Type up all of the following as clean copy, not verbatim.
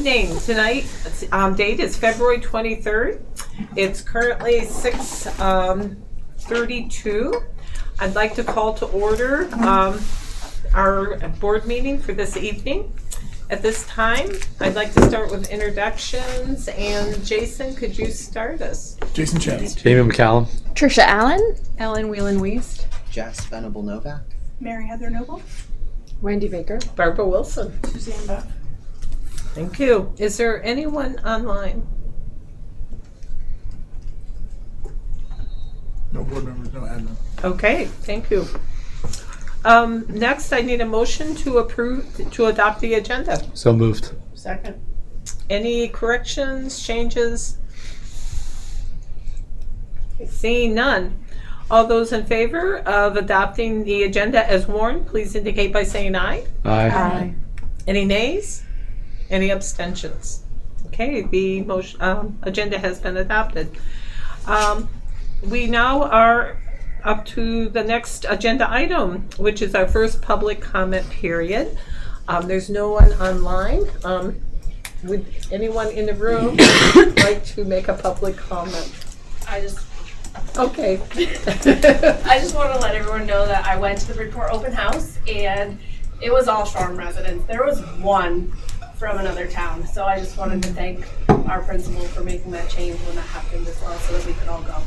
evening. Tonight, date is February 23rd. It's currently 6:32. I'd like to call to order our board meeting for this evening. At this time, I'd like to start with introductions, and Jason, could you start us? Jason Chance. Jamie McCallum. Trisha Allen. Ellen Whelan-Weist. Jess Venable Novak. Mary Heather Noble. Wendy Baker. Barbara Wilson. Suzanne Buff. Thank you. Is there anyone online? No board members, no admin. Okay, thank you. Next, I need a motion to adopt the agenda. So moved. Second. Any corrections, changes? Seeing none. All those in favor of adopting the agenda as warned, please indicate by saying aye. Aye. Any nays? Any abstentions? Okay, the motion, agenda has been adopted. We now are up to the next agenda item, which is our first public comment period. There's no one online. Would anyone in the room like to make a public comment? Okay. I just want to let everyone know that I went to the Bridgeport open house and it was all Shoreham residents. There was one from another town. So I just wanted to thank our principal for making that change when that happened as well so that we could all go.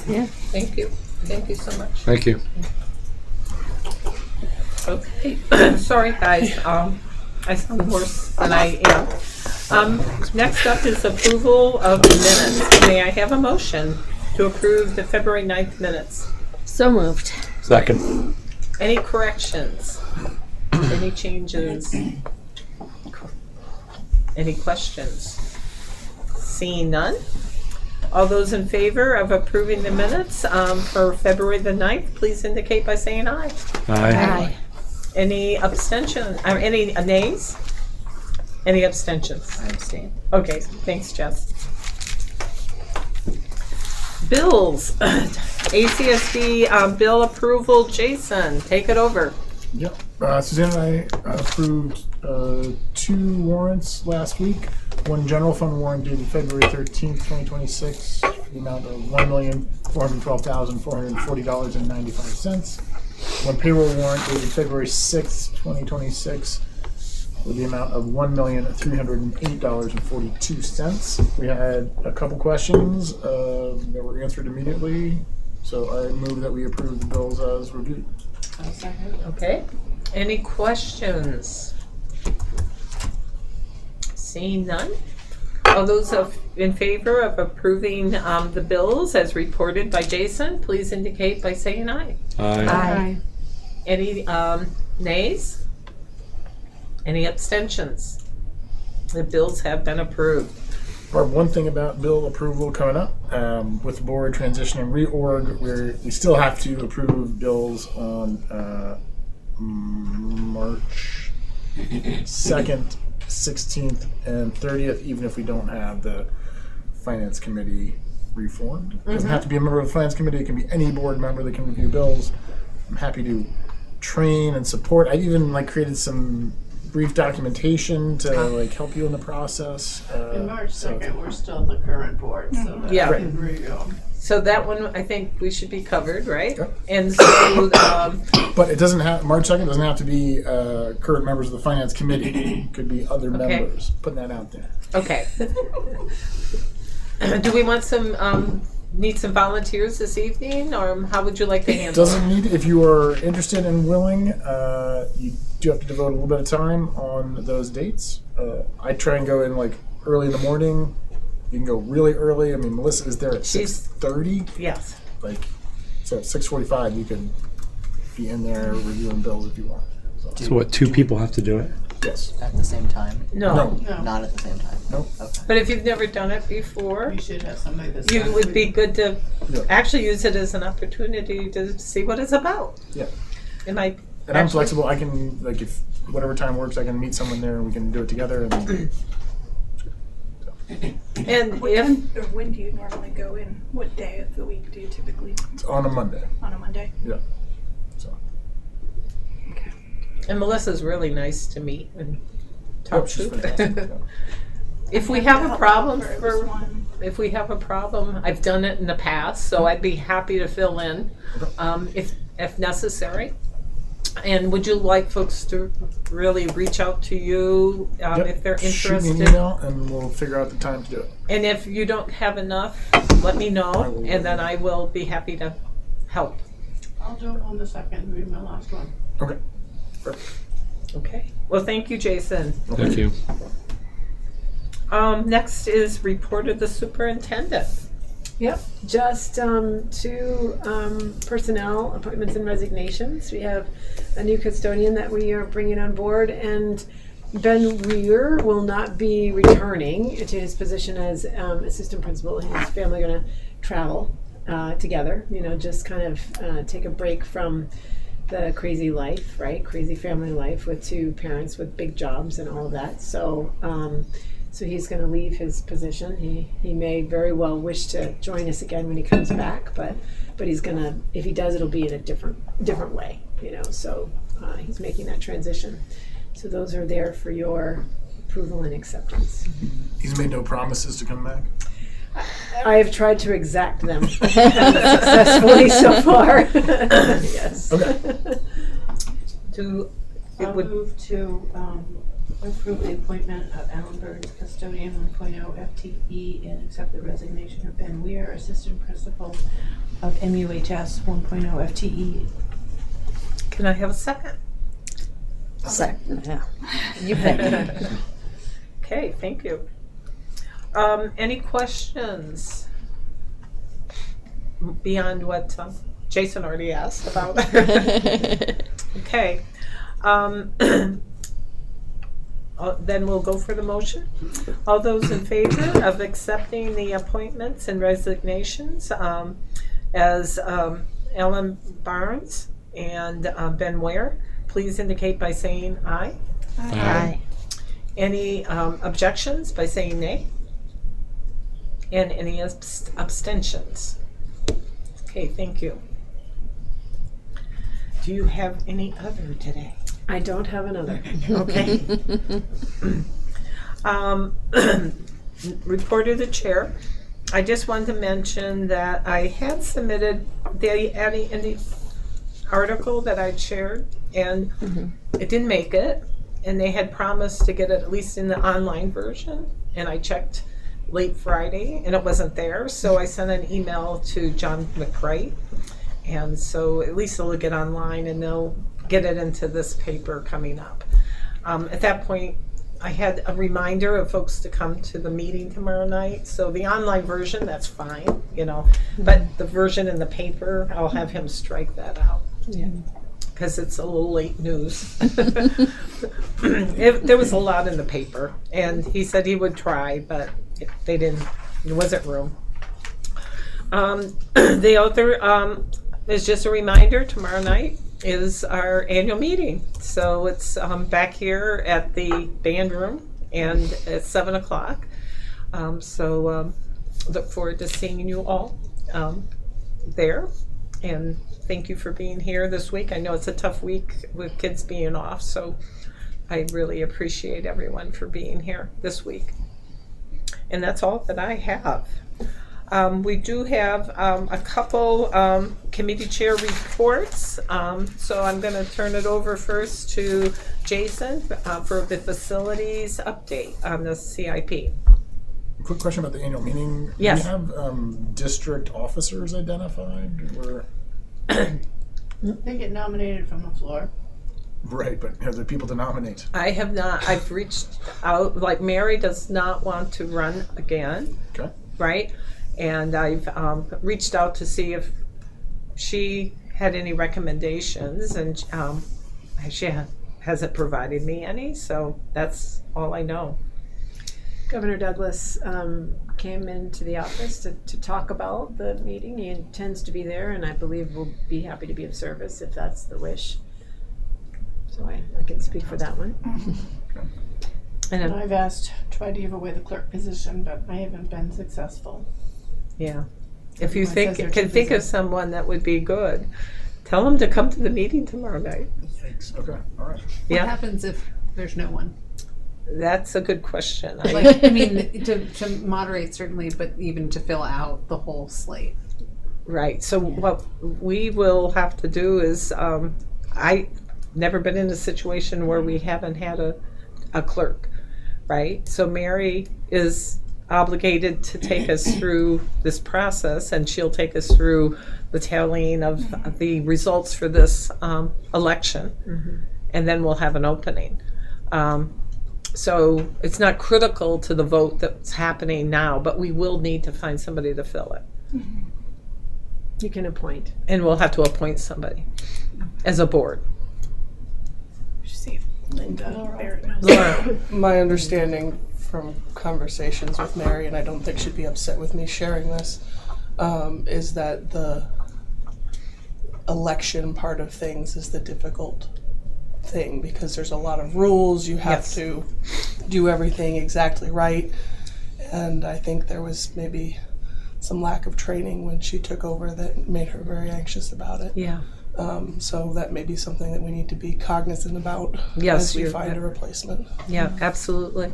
Yeah, thank you. Thank you so much. Thank you. Okay. Sorry, guys. I sound worse than I am. Next up is approval of the minutes. May I have a motion to approve the February 9th minutes? So moved. Second. Any corrections? Any changes? Any questions? Seeing none. All those in favor of approving the minutes for February the 9th, please indicate by saying aye. Aye. Any abstention, or any nays? Any abstentions? I abstain. Okay, thanks, Jess. Bills. ACSD bill approval. Jason, take it over. Yep. Suzanne and I approved 2 warrants last week. One general fund warrant dated February 13th, 2026, for the amount of $1,412,440.95. One payroll warrant dated February 6th, 2026, with the amount of $1,308.42. We had a couple questions that were answered immediately, so I move that we approve the bills as reviewed. Okay. Any questions? Seeing none. All those in favor of approving the bills as reported by Jason, please indicate by saying aye. Aye. Any nays? Any abstentions? The bills have been approved. Barb, one thing about bill approval coming up, with the board transition and reorg, we still have to approve bills on March 2nd, 16th, and 30th, even if we don't have the finance committee reformed. It doesn't have to be a member of the finance committee. It can be any board member that can review bills. I'm happy to train and support. I even created some brief documentation to help you in the process. And March 2nd, we're still the current board, so that's Yeah. review. So that one, I think we should be covered, right? Yep. And so, But it doesn't have, March 2nd doesn't have to be current members of the finance committee. It could be other members. Putting that out there. okay. Do we want need some volunteers this evening, or how would you like to handle it? Doesn't need, if you are interested and willing, you do have to devote a little bit of time on those dates. I try and go in early in the morning. You can go really early. I mean, Melissa is there at 6:30. Yes. So at 6:45, you could be in there reviewing bills if you want. So what, 2 people have to do it? Yes. At the same time? No. No. Not at the same time? Nope. Okay. But if you've never done it before, We should have somebody that's. you would be good to Yeah. actually use it as an opportunity to see what it's about. Yeah. It might. And I'm flexible. I can, if whatever time works, I can meet someone there and we can do it together. And What if time, or when do you normally go in? What day of the week do you typically, It's on a Monday. on a Monday? Yeah. So. And Melissa's really nice to meet and Oh, talk she's to. fantastic. Yeah. If we have a problem if we have a problem, I've done it in the past, so I'd be happy to fill in if necessary. And would you like folks to really reach out to you Yep. if they're Shoot me an interested? email and we'll figure out the time to do it. And if you don't have enough, let me I know, will. and then I will be happy to help. I'll do it on the second, read my last one. Okay. Okay. Well, thank you, Jason. Thank you. Next is report of the superintendent. Yep, just two personnel appointments and resignations. We have a new custodian that we are bringing on board, and Ben Weir will not be returning to his position as assistant principal. His family are going to travel together, just kind of take a break from the crazy life, right? Crazy family life with two parents with big jobs and all of that. So he's going to leave his position. He may very well wish to join us again when he comes back, but he's going to, if he does, it'll be in a different way, So he's making that transition. So those are there for your approval and acceptance. He's made no promises to come back. I have tried to exact them successfully so far. Yes. Okay. I'll move to approve the appointment of Alan Burns, custodian 1.0 FTE, and accept the resignation of Ben Weir, assistant principal of MUHS 1.0 FTE. Can I have a second? Second. Yeah. You pick. Okay, thank you. Any questions beyond what Jason already asked about? Okay. Then we'll go for the motion. All those in favor of accepting the appointments and resignations as Ellen Barnes and Ben Ware, please indicate by saying aye. Aye. Any objections by saying nay? And any abstentions? Okay, thank you. Do you have any other today? I don't have another. Okay. Report of the chair. I just wanted to mention that I had submitted the article that I'd shared, and it didn't make it. And they had promised to get it at least in the online version, and I checked late Friday and it wasn't there, so I sent an email to John McCray, and so at least it'll get online and they'll get it into this paper coming up. At that point, I had a reminder of folks to come to the meeting tomorrow night, so the online version, that's fine, but the version in the paper, I'll have him strike that out. Yeah. Because it's a little late news. There was a lot in the paper, and he said he would try, but there wasn't room. The other is just a reminder, tomorrow night is our annual meeting. So it's back here at the band room, and it's 7 o'clock. So look forward to seeing you all there. And thank you for being here this week. I know it's a tough week with kids being off, so I really appreciate everyone for being here this week. And that's all that I have. We do have a couple committee chair reports, so I'm going to turn it over first to Jason for the facilities update on the CIP. Quick question about the annual meeting. Yes. Do you have district officers identified? Or... They get nominated from the floor. Right, but are there people to nominate? I have not. I've reached out. Like Mary does not want to run again, Okay. right? And I've reached out to see if she had any recommendations, and she hasn't provided me any. So that's all I know. Governor Douglas came into the office to talk about the meeting. He intends to be there, and I believe will be happy to be of service if that's the wish. So I can speak for that one. And I've tried to give away the clerk position, but I haven't been successful. Yeah. If you Everyone says they're can too think of busy. someone that would be good, tell them to come to the meeting tomorrow night. Yikes. Okay. All right. Yeah. What happens if there's no one? That's a good question. Like, I mean, to moderate certainly, but even to fill out the whole slate. Right. So what we will have to do is, I never been in a situation where we haven't had a clerk, right? So Mary is obligated to take us through this process, and she'll take us through the tallying of the results for this election, and then we'll have an opening. So it's not critical to the vote that's happening now, but we will need to find somebody to fill it. You can appoint. And we'll have to appoint somebody as a board. See if Linda Barrett knows. Laura, My understanding from conversations with Mary, and I don't think she'd be upset with me sharing this, is that the election part of things is the difficult thing because there's a lot of rules. You have Yes. to do everything exactly right. And I think there was maybe some lack of training when she took over that made her very anxious about it. yeah. So that may be something that we need to be cognizant about Yes, as we you're- find a replacement. Yeah, absolutely.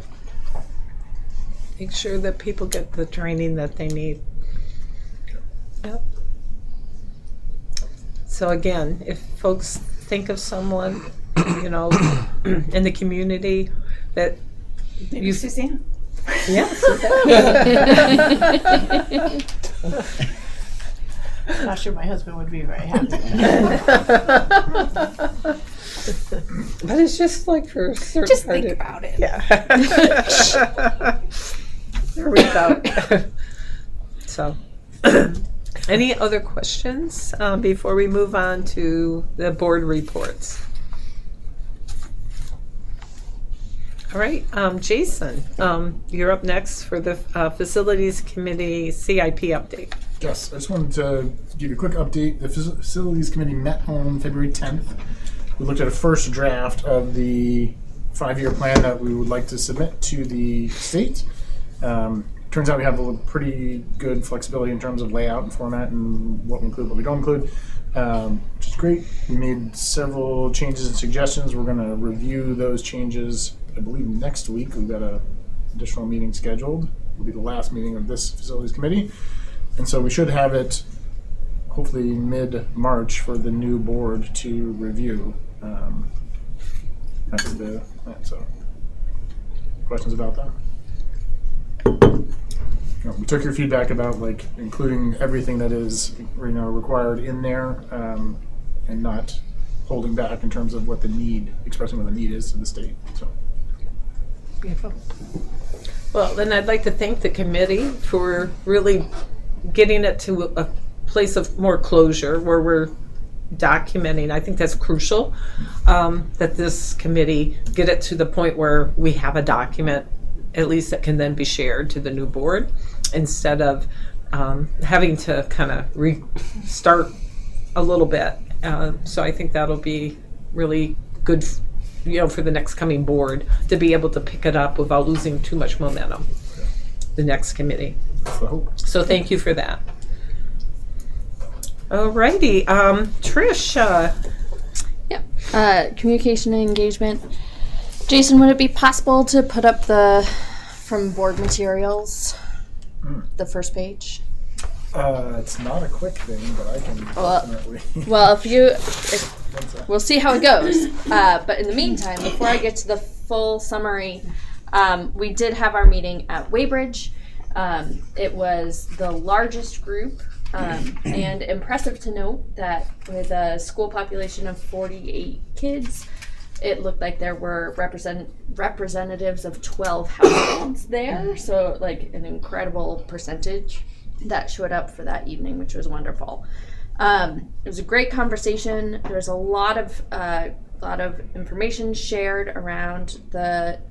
Make sure that people get the training that they need. Yep. So again, if folks think of someone, you know, in the community that Maybe you, Suzanne. yes, Not sure my husband would be very happy. but it's just like for a certain Just part think of- about it. Yeah. There we go. So, any other questions before we move on to the board reports? All right, Jason, you're up next for the Facilities Committee CIP update. Yes, I just wanted to give you a quick update. The Facilities Committee met on February 10th. We looked at a first draft of the 5-year plan that we would like to submit to the state. Turns out we have a pretty good flexibility in terms of layout and format and what we include, what we don't include, which is great. We made several changes and suggestions. We're going to review those changes, I believe, next week. We've got an additional meeting scheduled. It'll be the last meeting of this Facilities Committee. And so we should have it hopefully mid-March for the new board to review after that. So, questions about that? We took your feedback about like including everything that is required in there, and not holding back in terms of what the need, expressing what the need is to the state. So. Beautiful. Well, then I'd like to thank the committee for really getting it to a place of more closure where we're documenting. I think that's crucial, that this committee get it to the point where we have a document at least that can then be shared to the new board instead of having to kind of restart a little bit. So I think that'll be really good, for the next coming board to be able to pick it up without losing too much momentum. The next committee. That's the hope. So thank you for that. Alrighty, Trish. Communication and engagement. Jason, would it be possible to put up the from board materials, the first page? It's not a quick thing, but I can definitely. Well, we'll see how it goes. But in the meantime, before I get to the full summary, we did have our meeting at Weybridge. It was the largest group, and impressive to note that with a school population of 48 kids, it looked like there were representatives of 12 households there. So like an incredible percentage that showed up for that evening, which was wonderful. It was a great conversation. There was a lot of information shared around the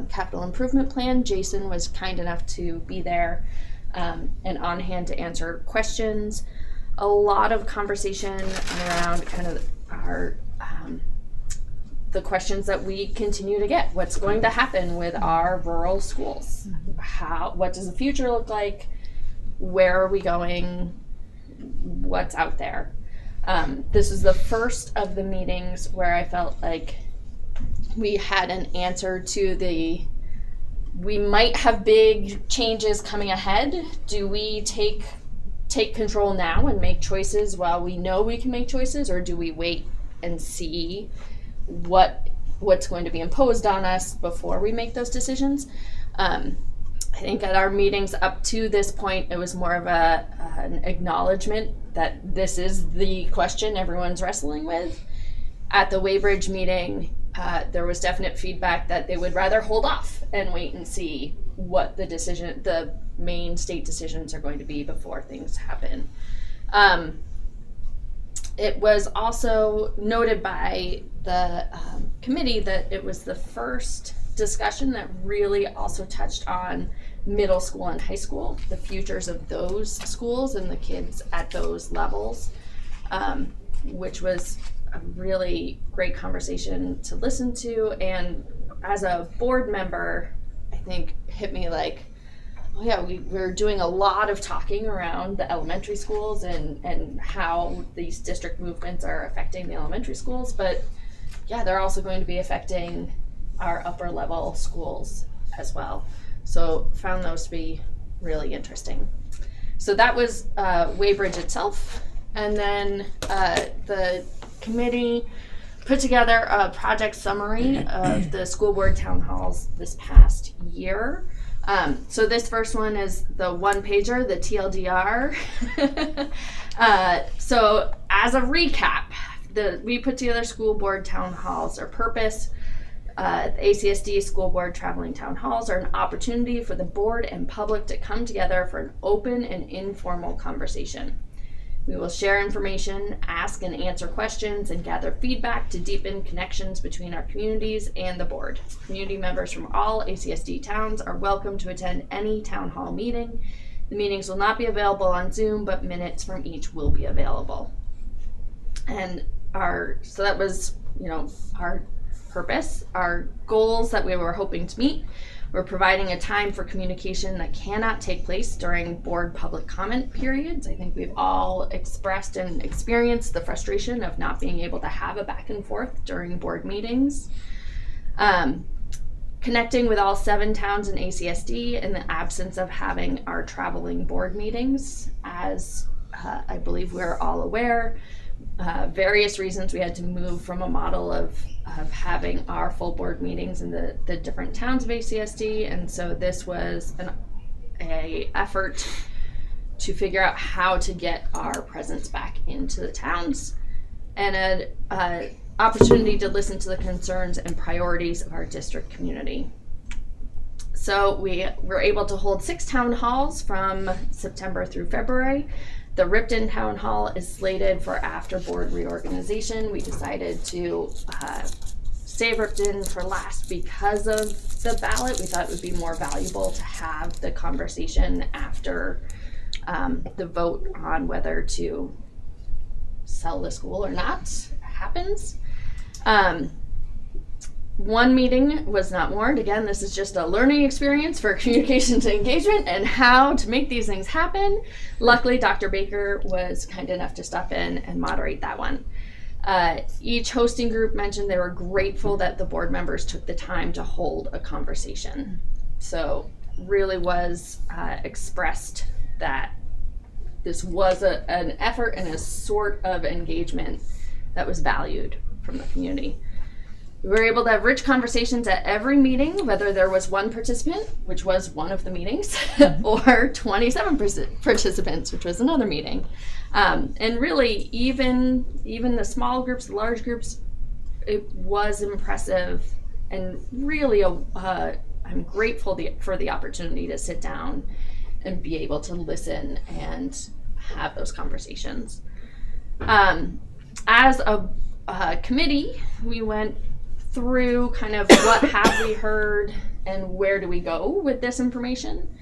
capital improvement plan. Jason was kind enough to be there and on hand to answer questions. A lot of conversation around kind of our the questions that we continue to get. What's going to happen with our rural schools? What does the future look like? Where are we going? What's out there? This is the first of the meetings where I felt like we had an answer to the we might have big changes coming ahead. Do we take control now and make choices while we know we can make choices, or do we wait and see what's going to be imposed on us before we make those decisions? I think at our meetings up to this point, it was more of an acknowledgement that this is the question everyone's wrestling with. At the Weybridge meeting, there was definite feedback that they would rather hold off and wait and see what the main state decisions are going to be before things happen. It was also noted by the committee that it was the first discussion that really also touched on middle school and high school, the futures of those schools and the kids at those levels, which was a really great conversation to listen to. And as a board member, I think hit me like, oh yeah, we're doing a lot of talking around the elementary schools and how these district movements are affecting the elementary schools, but yeah, they're also going to be affecting our upper level schools as well. So found those to be really interesting. So that was Weybridge itself. And then the committee put together a project summary of the school board town halls this past year. So this first one is the one pager, the TLDR. So as a recap, we put together school board town halls. Our purpose, the ACSD school board traveling town halls are an opportunity for the board and public to come together for an open and informal conversation. We will share information, ask and answer questions, and gather feedback to deepen connections between our communities and the board. Community members from all ACSD towns are welcome to attend any town hall meeting. The meetings will not be available on Zoom, but minutes from each will be available. And so that was, our purpose. Our goals that we were hoping to meet were providing a time for communication that cannot take place during board public comment periods. I think we've all expressed and experienced the frustration of not being able to have a back and forth during board meetings. Connecting with all 7 towns in ACSD in the absence of having our traveling board meetings. As I believe we're all aware, various reasons we had to move from a model of having our full board meetings in the different towns of ACSD, and so this was an effort to figure out how to get our presence back into the towns, and an opportunity to listen to the concerns and priorities of our district community. So we were able to hold 6 town halls from September through February. The Ripton Town Hall is slated for after board reorganization. We decided to save Ripton for last because of the ballot. We thought it would be more valuable to have the conversation after the vote on whether to sell the school or not happens. One meeting was not warned. Again, this is just a learning experience for communications and engagement and how to make these things happen. Luckily, Dr. Baker was kind enough to step in and moderate that one. Each hosting group mentioned they were grateful that the board members took the time to hold a conversation. So really was expressed that this was an effort and a sort of engagement that was valued from the community. We were able to have rich conversations at every meeting, whether there was one participant, which was one of the meetings, or 27 participants, which was another meeting. And really, even the small groups, the large groups, it was impressive. And really, I'm grateful for the opportunity to sit down and be able to listen and have those conversations. As a committee, we went through kind of what have we heard and where do we go with this information.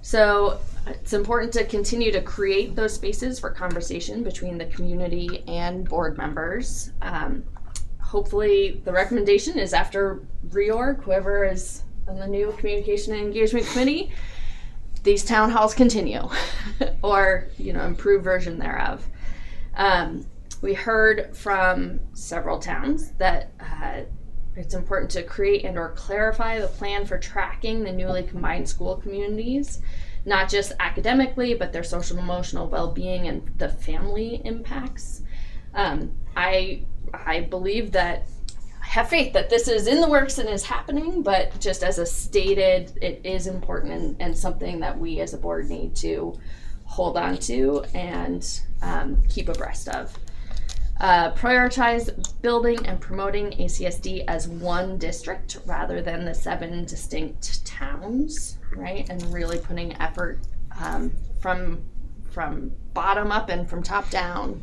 So it's important to continue to create those spaces for conversation between the community and board members. Hopefully the recommendation is after reorg, whoever is on the new communication and engagement committee, these town halls continue or improved version thereof. We heard from several towns that it's important to create and or clarify the plan for tracking the newly combined school communities, not just academically, but their social and emotional well-being and the family impacts. I believe that, I have faith that this is in the works and is happening, but just as a stated, it is important and something that we as a board need to hold on to and keep abreast of. Prioritize building and promoting ACSD as one district rather than the 7 distinct towns, right? And really putting effort from bottom up and from top down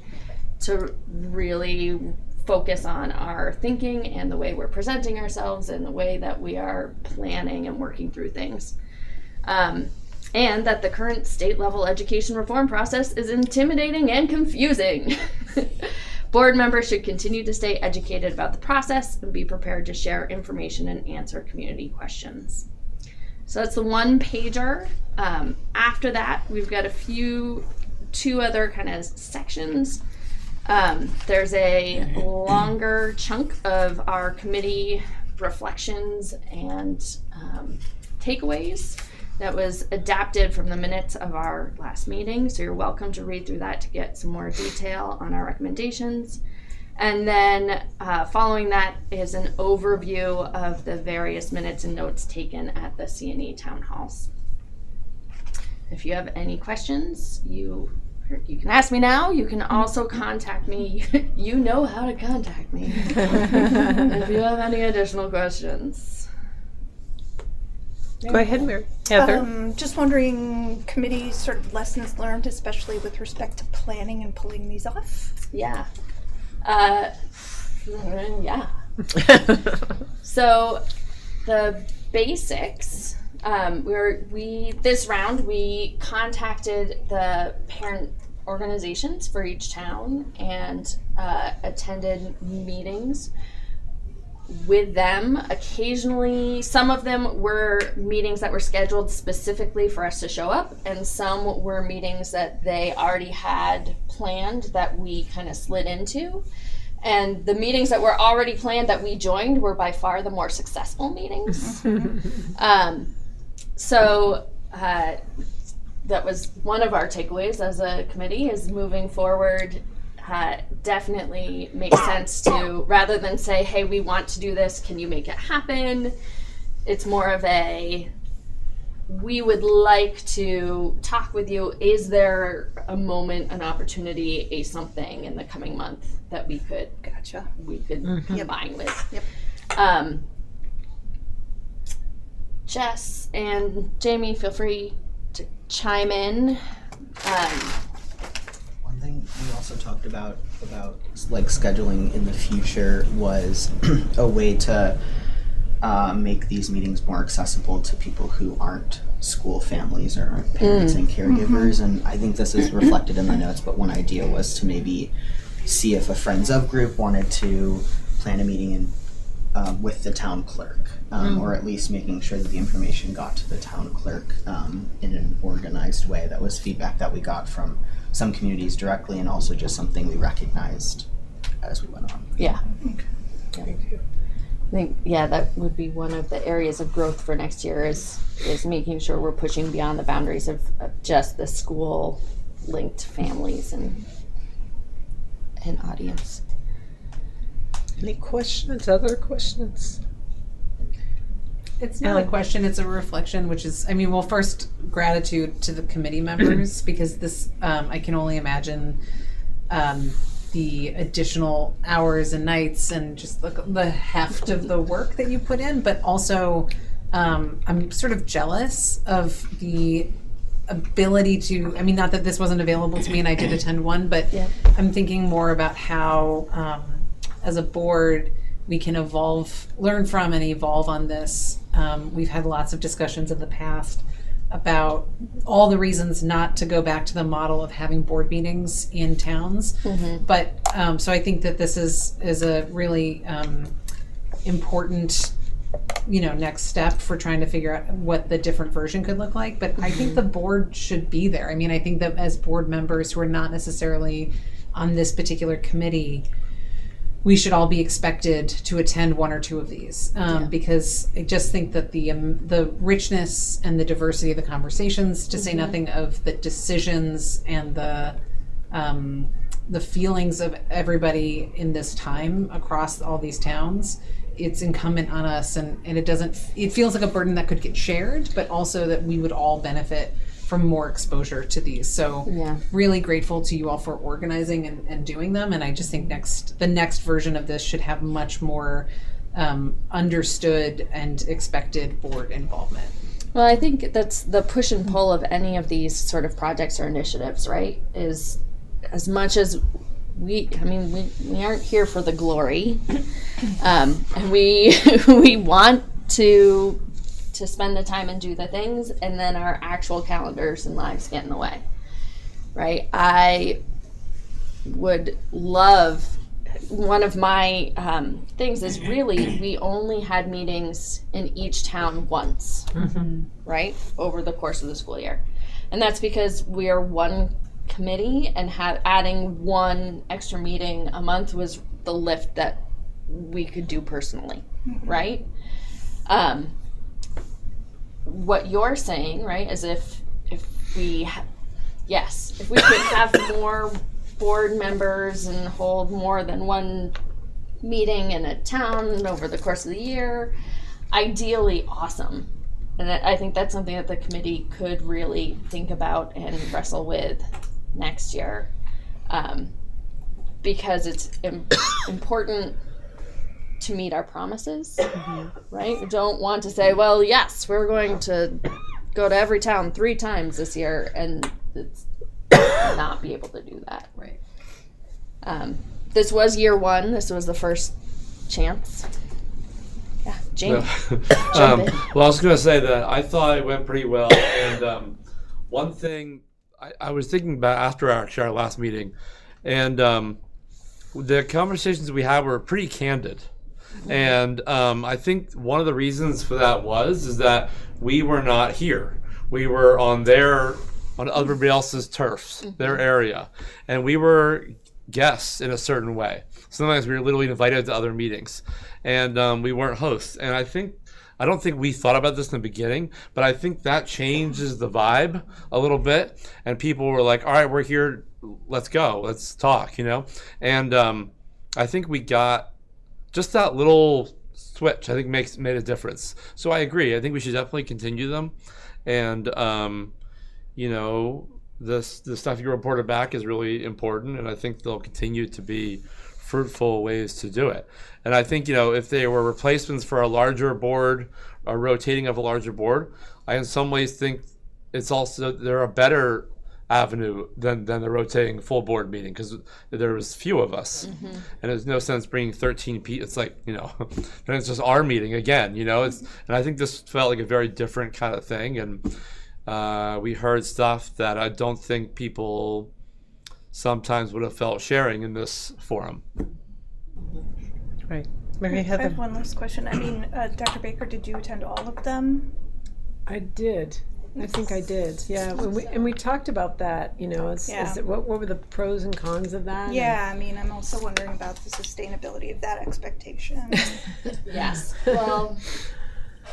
to really focus on our thinking and the way we're presenting ourselves and the way that we are planning and working through things. And that the current state level education reform process is intimidating and confusing. Board members should continue to stay educated about the process and be prepared to share information and answer community questions. So that's the 1-pager. After that, we've got two other kind of sections. There's a longer chunk of our committee reflections and takeaways that was adapted from the minutes of our last meeting. So you're welcome to read through that to get some more detail on our recommendations. And then following that is an overview of the various minutes and notes taken at the CNE town halls. If you have any questions, you can ask me now. You can also contact me. You know how to contact me if you have any additional questions. Go ahead, Mary. Heather. Just wondering, committee sort of lessons learned, especially with respect to planning and pulling these off? Yeah. Yeah. So the basics, this round we contacted the parent organizations for each town and attended meetings with them. Occasionally, some of them were meetings that were scheduled specifically for us to show up, and some were meetings that they already had planned that we kind of slid into. And the meetings that were already planned that we joined were by far the more successful meetings. So that was one of our takeaways as a committee, is moving forward. Definitely makes sense to, rather than say, hey, we want to do this, can you make it happen? It's more of a, we would like to talk with you. Is there a moment, an opportunity, a something in the coming month that we could combine with? Yep. Jess and Jamie, feel free to chime in. One thing we also talked about like scheduling in the future was a way to make these meetings more accessible to people who aren't school families or aren't parents and caregivers. And I think this is reflected in the notes, but one idea was to maybe see if a Friends of group wanted to plan a meeting with the town clerk, or at least making sure that the information got to the town clerk in an organized way. That was feedback that we got from some communities directly, and also just something we recognized as we went on. Yeah. Thank you. I think, that would be one of the areas of growth for next year is making sure we're pushing beyond the boundaries of just the school linked families and audience. Any questions? Other questions? It's not a question, it's a reflection, which is, first, gratitude to the committee members, because this, I can only imagine the additional hours and nights and just the heft of the work that you put in, but also I'm sort of jealous of the ability to, not that this wasn't available to me and I did attend one, but I'm thinking more about how, as a board, we can learn from and evolve on this. We've had lots of discussions in the past about all the reasons not to go back to the model of having board meetings in towns. But so I think that this is a really important, next step for trying to figure out what the different version could look like. But I think the board should be there. I think that as board members who are not necessarily on this particular committee, we should all be expected to attend one or two of these, because I just think that the richness and the diversity of the conversations, to say nothing of the decisions and the feelings of everybody in this time across all these towns, it's incumbent on us, and it feels like a burden that could get shared, but also that we would all benefit from more exposure to these. So really grateful to you all for organizing and doing them. And I just think the next version of this should have much more understood and expected board involvement. Well, I think that's the push and pull of any of these sort of projects or initiatives, right? Is as much as we aren't here for the glory, and we want to spend the time and do the things, and then our actual calendars and lives get in the way, right? I would love, one of my things is really, we only had meetings in each town once, right, over the course of the school year. And that's because we are one committee, and adding one extra meeting a month was the lift that we could do personally, right? What you're saying, right, is if we could have more board members and hold more than one meeting in a town over the course of the year, ideally awesome. And I think that's something that the committee could really think about and wrestle with next year, because it's important to meet our promises, right? We don't want to say, well, yes, we're going to go to every town 3 times this year, and it's not be able to do that. Right. This was year 1. This was the first chance. Yeah, Jamie. Well, I was going to say that I thought it went pretty well, and one thing I was thinking about after our last meeting, and the conversations we had were pretty candid. And I think one of the reasons for that is that we were not here. We were on everybody else's turfs, their area, and we were guests in a certain way. Sometimes we were literally invited to other meetings, and we weren't hosts. And I don't think we thought about this in the beginning, but I think that changes the vibe a little bit. And people were like, all right, we're here, let's go, let's talk, And I think we got just that little switch, I think made a difference. So I agree. I think we should definitely continue them. And, the stuff you reported back is really important. And I think they'll continue to be fruitful ways to do it. And I think, if they were replacements for a larger board, or rotating of a larger board, I in some ways think they're a better avenue than the rotating full board meeting, because there was few of us, and there's no sense bringing 13 people. It's like, then it's just our meeting again, and I think this felt like a very different kind of thing, and we heard stuff that I don't think people sometimes would have felt sharing in this forum. Right. I have one last question. Dr. Baker, did you attend all of them? I did. I think I did. Yeah, we talked about that. What were the pros and cons of that? Yeah, I'm also wondering about the sustainability of that expectation. Yes. Well,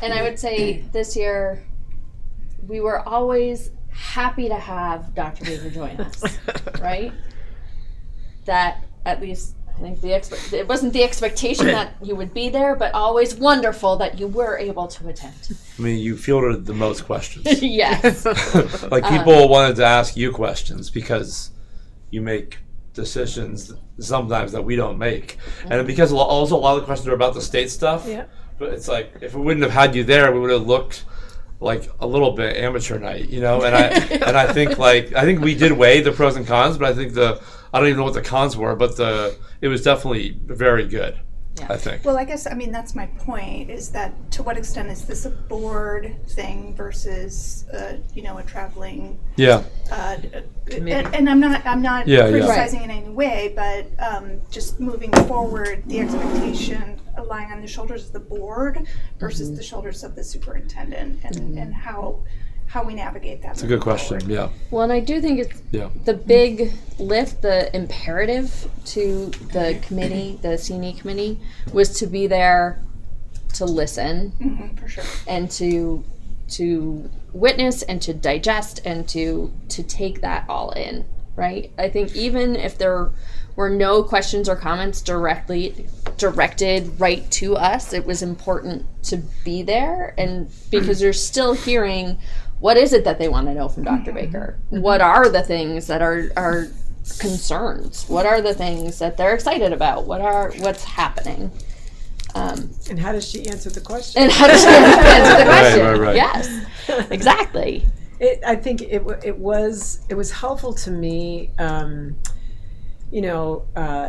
and I would say this year we were always happy to have Dr. Baker join us, right? That at least. I think it wasn't the expectation that you would be there, but always wonderful that you were able to attend. You fielded the most questions. Yes. People wanted to ask you questions because you make decisions sometimes that we don't make. And because also a lot of the questions are about the state stuff. Yeah. But it's like, if we wouldn't have had you there, we would have looked like a little bit amateur night, and I think we did weigh the pros and cons, but I think I don't even know what the cons were, but it was definitely very good. Yeah. I think. Well, I guess that's my point, is that to what extent is this a board thing versus a traveling and I'm not criticizing in any way, but just moving forward, the expectation lying on the shoulders of the board versus the shoulders of the superintendent, and how how we navigate that. It's a good question. Yeah. Well, and I do think it's Yeah. the big lift, the imperative to the committee, the CNE committee, was to be there to listen For sure. and to witness and to digest and to take that all in, right? I think even if there were no questions or comments directly directed right to us, it was important to be there, and because you're still hearing what is it that they want to know from Dr. Baker? What are the things that are concerns? What are the things that they're excited about? What's happening? And how does she answer the question? And how does she answer the question? Right. Yes, exactly. I think it was helpful to me.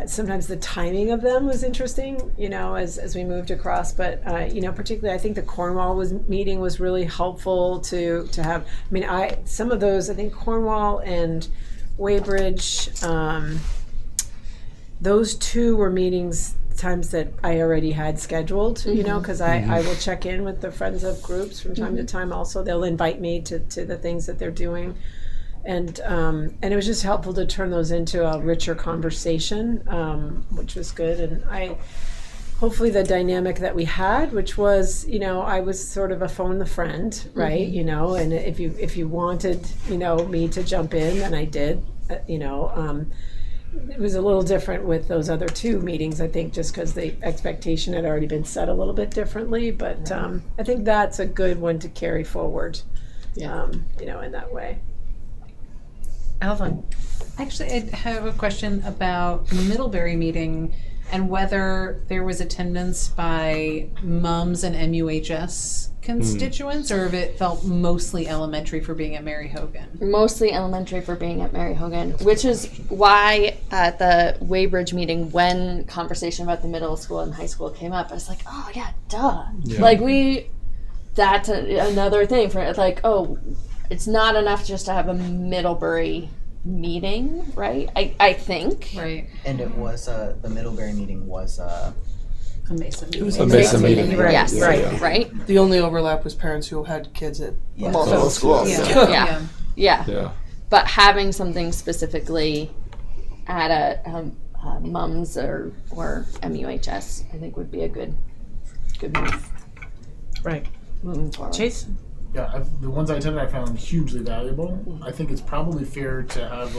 Sometimes the timing of them was interesting, as we moved across. But, particularly I think the Cornwall meeting was really helpful to have. I mean, some of those, I think Cornwall and Weybridge, those two were meetings times that I already had scheduled, because I will check in with the Friends of groups from time to time also. They'll invite me to the things that they're doing. And it was just helpful to turn those into a richer conversation, which was good. And hopefully the dynamic that we had, which was, I was sort of a phone the friend, right? And if you wanted, me to jump in, then I did, It was a little different with those other two meetings, I think, just because the expectation had already been set a little bit differently. But I think that's a good one to carry forward, in that way. Ellen. Actually, I have a question about the Middlebury meeting and whether there was attendance by MUMS and MUHS constituents, or if it felt mostly elementary for being at Mary Hogan. Mostly elementary for being at Mary Hogan, which is why at the Weybridge meeting, when conversation about the middle school and high school came up, I was like, oh yeah, duh. Yeah. Like that's another thing for like, it's not enough just to have a Middlebury meeting, right? I think. Right. And it was the Middlebury meeting was A Mesa meeting. It was A Mesa meeting. Right. Yes. Yeah. Right. The only overlap was parents who had kids at Yes. Multiple schools. Yeah. Yeah. Yeah. But having something specifically at a MUMS or MUHS, I think would be a good move Right. moving forward. Jason. Yeah, the ones I attended I found hugely valuable. I think it's probably fair to have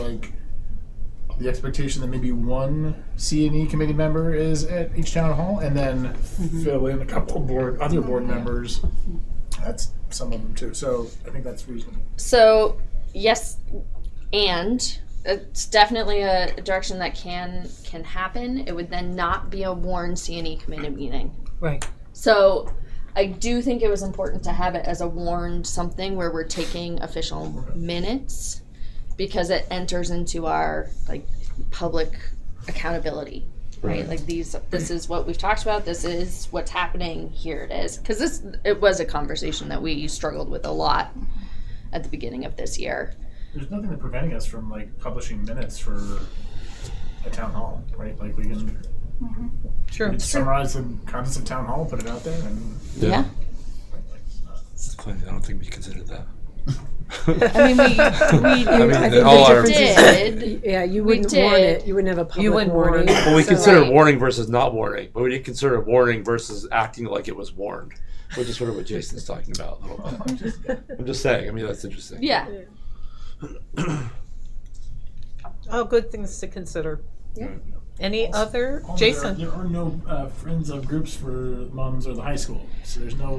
the expectation that maybe one C&E committee member is at each town hall, and then fill in a couple of other board members. That's some of them too. So I think that's reasonable. So yes, and it's definitely a direction that can happen. It would then not be a Warren C&E committee meeting. Right. So I do think it was important to have it as a warned something where we're taking official minutes, because it enters into our public accountability, right? Like this is what we've talked about. This is what's happening. Here it is. Because it was a conversation that we struggled with a lot at the beginning of this year. There's nothing that's preventing us from publishing minutes for a town hall, right? We can Sure. summarize the contents of town hall, put it out there, and Yeah. It's funny, I don't think we considered that. I mean, I think all the our- difference did. is, you wouldn't warn did. it. You wouldn't have a public You wouldn't warn warning. it. Well, we So- considered Right. warning versus not warning, but we didn't consider warning versus acting like it was warned, which is sort of what Jason's talking about. I'm just saying. I mean, that's interesting. Yeah. All good things to consider. Yeah. Any other? Also, Jason. There are no friends of groups for mums or the high school, so there's no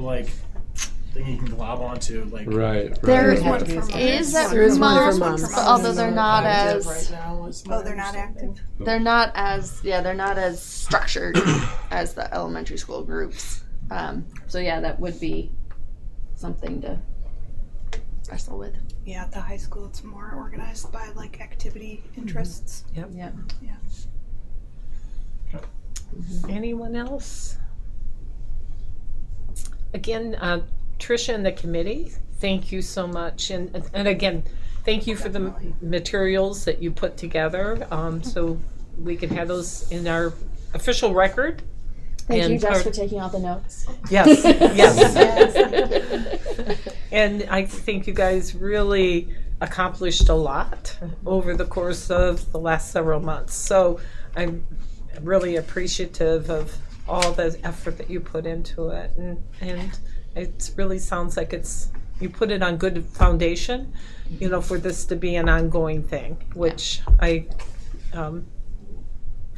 thing you can glob onto. Right. There There's one for moms. is that There is one for MUMS, moms. although they're not Active as right now is my Oh, they're not understanding. active? they're not as structured as the elementary school groups. So yeah, that would be something to wrestle with. Yeah, at the high school it's more organized by activity interests. Yeah. Anyone else? Again, Tricia and the committee, thank you so much. And again, thank you for the materials that you put together, so we can have those in our official record Thank you, And Jess, our- for taking all the notes. Yes, yes. And I think you guys really accomplished a lot over the course of the last several months. So I'm really appreciative of all the effort that you put into it. And it really sounds like you put it on good foundation, for this to be an ongoing thing, which I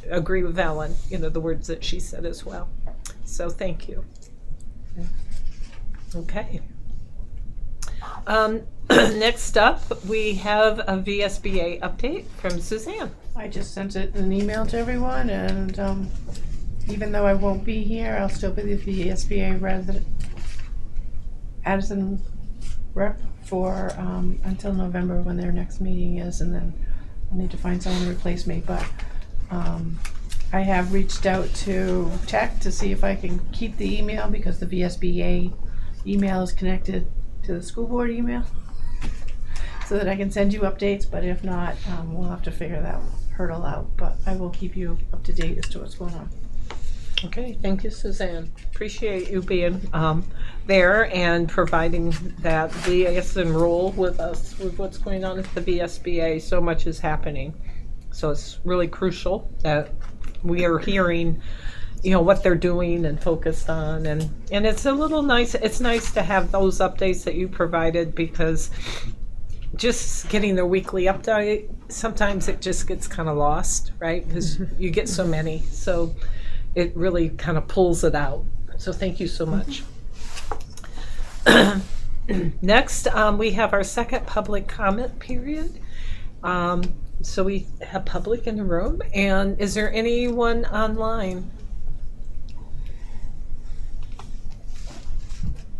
agree with Ellen, the words that she said as well. So thank you. Okay. Next up, we have a VSBA update from Suzanne. I just sent it an email to everyone, and even though I won't be here, I'll still be the VSBA resident, Addison rep for until November when their next meeting is, and then I'll need to find someone to replace me. But I have reached out to Tech to see if I can keep the email because the VSBA email is connected to the school board email, so that I can send you updates. But if not, we'll have to figure that hurdle out. But I will keep you up to date as to what's going on. Okay, thank you, Suzanne. Appreciate you being there and providing that liaison role with us with what's going on at the VSBA. So much is happening. So it's really crucial that we are hearing, what they're doing and focused on. And it's a little nice. It's nice to have those updates that you provided, because just getting their weekly update, sometimes it just gets kind of lost, right? Because you get so many. So it really kind of pulls it out. So thank you so much. Next, we have our second public comment period. So we have public in the room. And is there anyone online?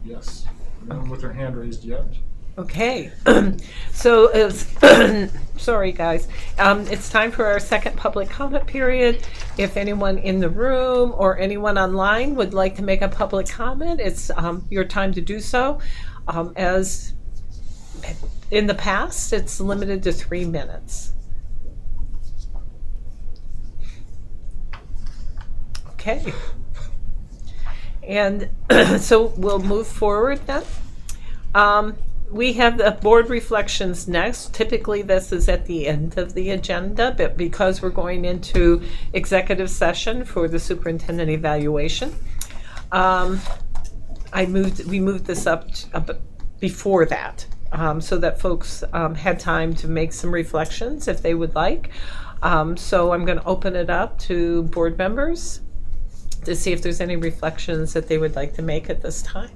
Yes. Anyone with their hand raised yet? Okay, so sorry guys, it's time for our second public comment period. If anyone in the room or anyone online would like to make a public comment, it's your time to do so. As in the past, it's limited to 3 minutes. Okay, and so we'll move forward then. We have the board reflections next. Typically, this is at the end of the agenda, but because we're going into executive session for the superintendent evaluation, we moved this up before that, so that folks had time to make some reflections if they would like. So I'm going to open it up to board members to see if there's any reflections that they would like to make at this time.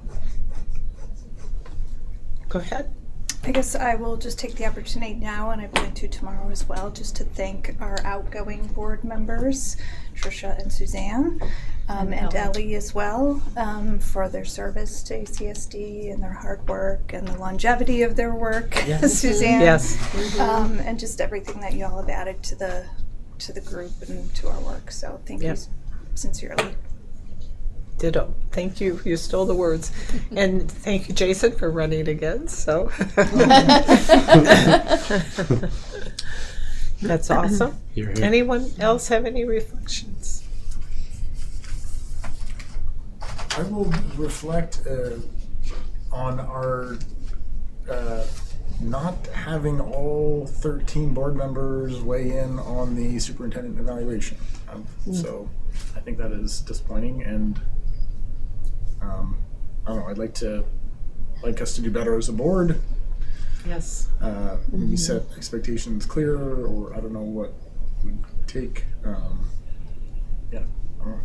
Go ahead. I guess I will just take the opportunity now, and I plan to tomorrow as well, just to thank our outgoing board members, Trisha and Suzanne, and Ellie as well, for their service to ACSD and their hard work and the longevity of their work, Yes. Suzanne. Yes. And just everything that you all have added to the group and to our work. So thank you sincerely. Ditto. Thank you. You stole the words. And thank you, Jason, for running again. So that's awesome. You're here. Anyone else have any reflections? I will reflect on our not having all 13 board members weigh in on the superintendent evaluation. So I think that is disappointing, and I don't know, I'd like us to do better as a board. Yes. Maybe set expectations clearer, or I don't know what it would take. Yeah. I don't know.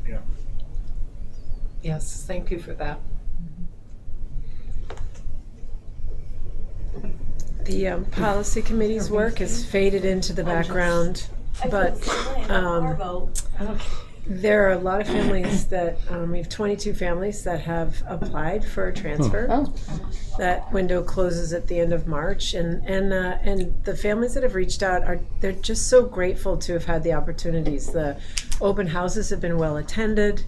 Yeah. Yes. Thank you for that. The policy committee's work has faded into the background, but there are a lot of families that, we have 22 families that have applied for a transfer. Oh. That window closes at the end of March, and the families that have reached out they're just so grateful to have had the opportunities. The open houses have been well attended,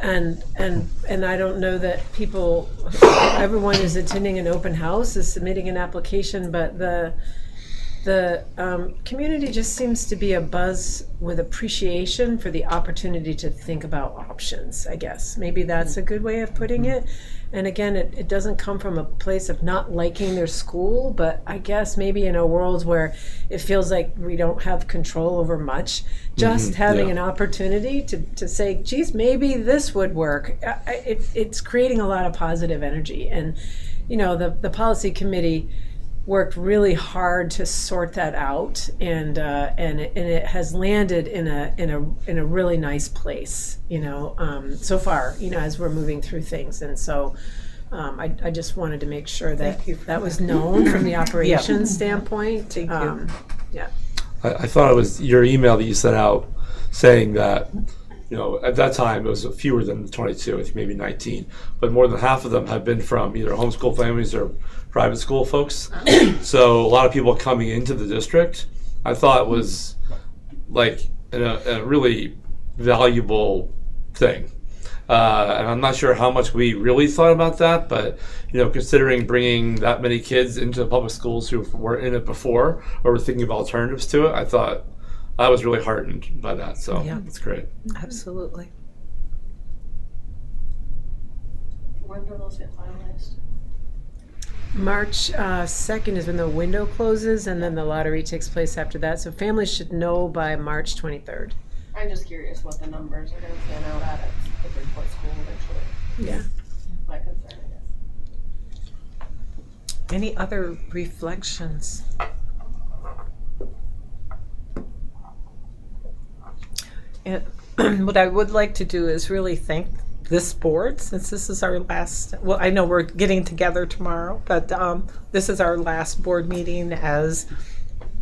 and I don't know that everyone who's attending an open house is submitting an application, but the community just seems to be abuzz with appreciation for the opportunity to think about options, I guess. Maybe that's a good way of putting it. And again, it doesn't come from a place of not liking their school, but I guess maybe in a world where it feels like we don't have control over much, just having an opportunity to say, geez, maybe this would work. It's creating a lot of positive energy. And, you know, the policy committee worked really hard to sort that out, and it has landed in a really nice place, you know, so far, you know, as we're moving through things. And so I just wanted to make sure that that was known from the operations standpoint. Thank you. Yeah. I thought it was your email that you sent out saying that, you know, at that time it was fewer than the 22, I think maybe 19, but more than half of them have been from either homeschool families or private school folks. So a lot of people coming into the district, I thought it was like a really valuable thing. And I'm not sure how much we really thought about that, but, you know, considering bringing that many kids into the public schools who were in it before or were thinking of alternatives to it, I thought I was really heartened by that. So it's great. Absolutely. When do those get finalized? March 2nd is when the window closes, and then the lottery takes place after that. So families should know by March 23rd. I'm just curious what the numbers are going to pan out at the Bridgeport school eventually. Yeah. My concern, I guess. Any other reflections? And what I would like to do is really thank this board, since this is our last, well, I know we're getting together tomorrow, but this is our last board meeting as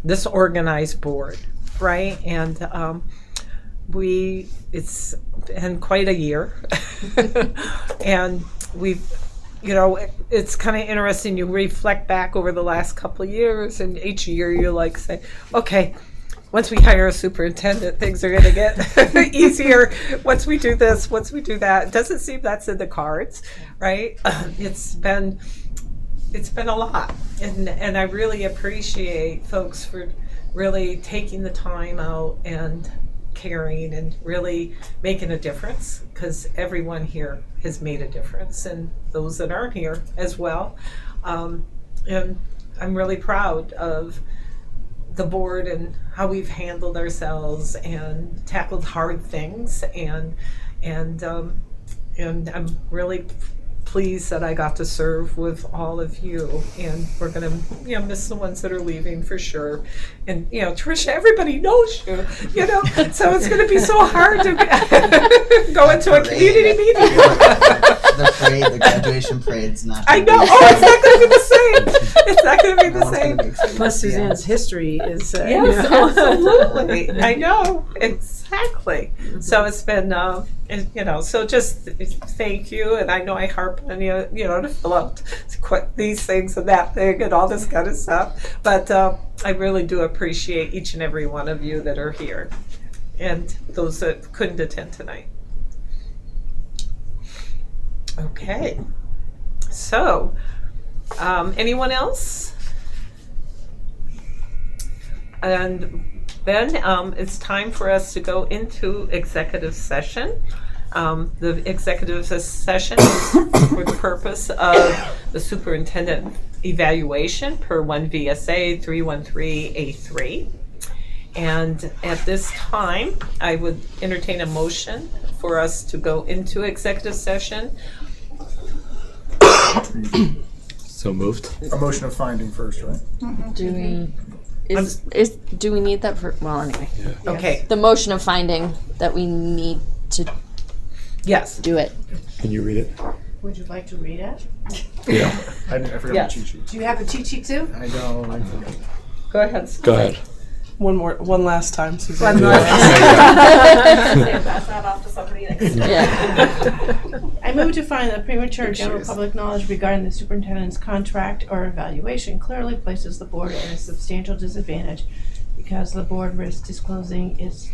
this organized board, right? And it's been quite a year. And we've, you know, it's kind of interesting. You reflect back over the last couple of years, and each year you like say, okay, once we hire a superintendent, things are going to get easier. Once we do this, once we do that, it doesn't seem that's in the cards, right? It's been a lot, and I really appreciate folks for really taking the time out and caring and really making a difference, because everyone here has made a difference, and those that aren't here as well. And I'm really proud of the board and how we've handled ourselves and tackled hard things, and I'm really pleased that I got to serve with all of you. And we're gonna, you know, miss the ones that are leaving for sure. And you know, Tricia, everybody knows you, you know, so it's gonna be so hard to go into a community meeting. The parade, the graduation parade's not. I know. Oh, it's not going to be the same. It's not going to be the same. Plus Suzanne's history is, Yes, you know. absolutely. I know, exactly. So it's been, you know, so just thank you. And I know I harp on you, you know, to fill out these things and that thing and all this kind of stuff. But I really do appreciate each and every one of you that are here, and those that couldn't attend tonight. Okay, so anyone else? And then it's time for us to go into executive session. The executive session is for the purpose of the superintendent evaluation per 1 VSA 313A3. And at this time, I would entertain a motion for us to go into executive session. So moved. A motion of finding first, right? Do we need that for, well, anyway. Okay, The motion of finding that we need to yes. do it. Can you read it? Would you like to read it? Yeah. I forgot Yes. the cheat sheet. Do you have a cheat sheet too? I know. I forgot. Go ahead. Go ahead. One last time, Suzanne. Pass that off to somebody next. Yeah. I move to find that premature general public knowledge regarding the superintendent's contract or evaluation clearly places the board at a substantial disadvantage because the board risks disclosing its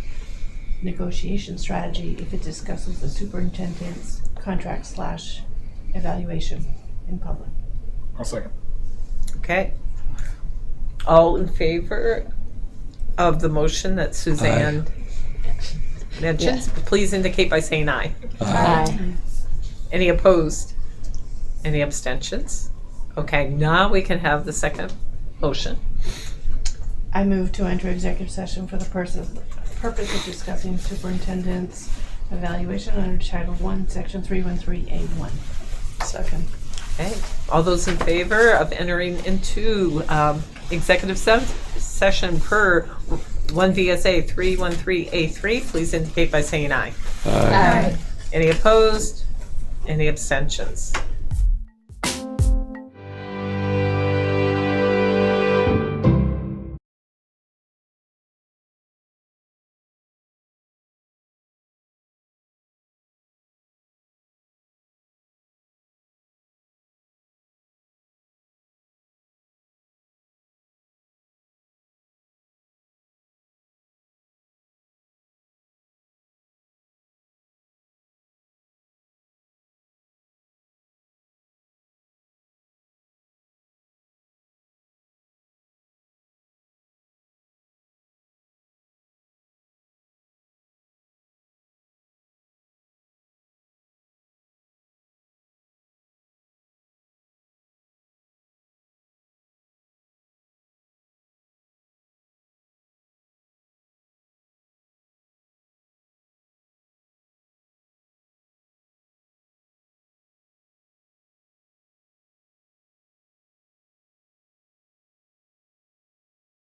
negotiation strategy if it discusses the superintendent's contract / evaluation in public. I'll second. Okay. All in favor of the motion that Suzanne mentions, please indicate by saying aye. Aye. Any opposed? Any abstentions? Okay, now we can have the second motion. I move to enter executive session for the purpose of discussing superintendent's evaluation under Title I, Section 313A1. Second. Okay, all those in favor of entering into executive session per 1 VSA 313A3, please indicate by saying aye. Aye. Any opposed? Any abstentions?